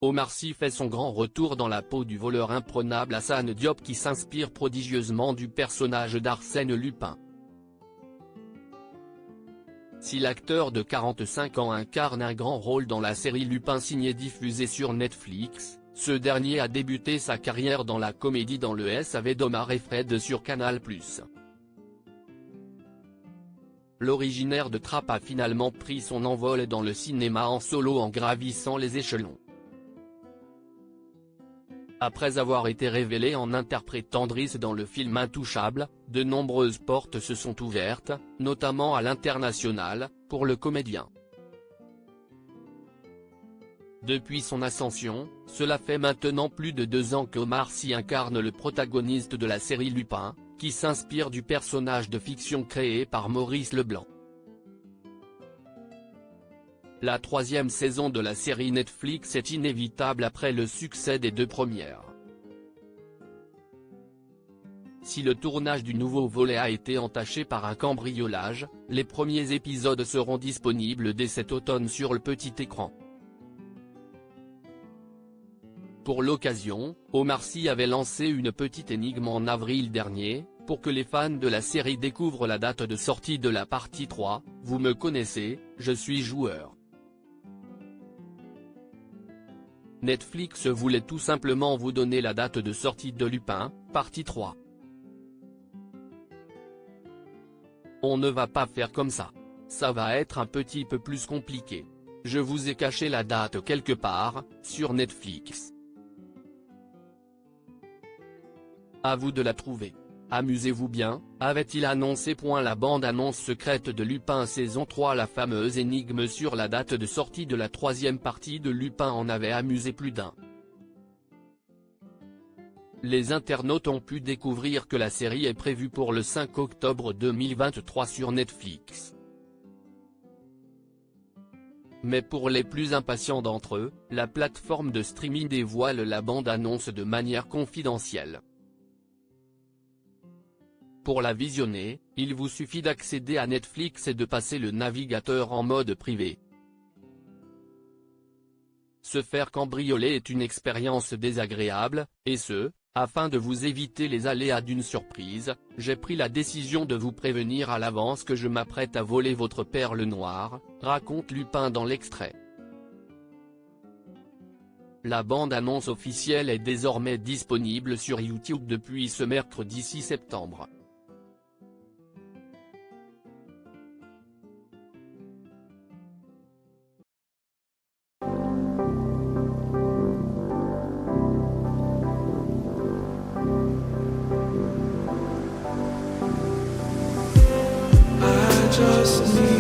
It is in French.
Omar Sy fait son grand retour dans la peau du voleur imprenable Assane Diop qui s'inspire prodigieusement du personnage d'Arsène Lupin. Si l'acteur de 45 ans incarne un grand rôle dans la série Lupin signée diffusée sur Netflix, ce dernier a débuté sa carrière dans la comédie dans le SAV d'Omar et Fred sur Canal+. L'originaire de Trappes a finalement pris son envol dans le cinéma en solo en gravissant les échelons. Après avoir été révélé en interprétant Driss dans le film Intouchable, de nombreuses portes se sont ouvertes, notamment à l'international, pour le comédien. Depuis son ascension, cela fait maintenant plus de 2 ans qu'Omar Sy incarne le protagoniste de la série Lupin, qui s'inspire du personnage de fiction créé par Maurice Leblanc. La 3e saison de la série Netflix est inévitable après le succès des 2 premières. Si le tournage du nouveau volet a été entaché par un cambriolage, les premiers épisodes seront disponibles dès cet automne sur le petit écran. Pour l'occasion, Omar Sy avait lancé une petite énigme en avril dernier, pour que les fans de la série découvrent la date de sortie de la partie 3, « Vous me connaissez, je suis joueur ». Netflix voulait tout simplement vous donner la date de sortie de Lupin, partie 3. On ne va pas faire comme ça. Ça va être un petit peu plus compliqué. Je vous ai caché la date quelque part, sur Netflix. À vous de la trouver. Amusez-vous bien, avait-il annoncé. La bande-annonce secrète de Lupin saison 3. La fameuse énigme sur la date de sortie de la 3e partie de Lupin en avait amusé plus d'un. Les internautes ont pu découvrir que la série est prévue pour le 5 octobre 2023 sur Netflix. Mais pour les plus impatients d'entre eux, la plateforme de streaming dévoile la bande-annonce de manière confidentielle. Pour la visionner, il vous suffit d'accéder à Netflix et de passer le navigateur en mode privé. Se faire cambrioler est une expérience désagréable, et afin de vous éviter les aléas d'une surprise, j'ai pris la décision de vous prévenir à l'avance que je m'apprête à voler votre perle noire, raconte Lupin dans l'extrait. La bande-annonce officielle est désormais disponible sur YouTube depuis ce mercredi 6 septembre. Just need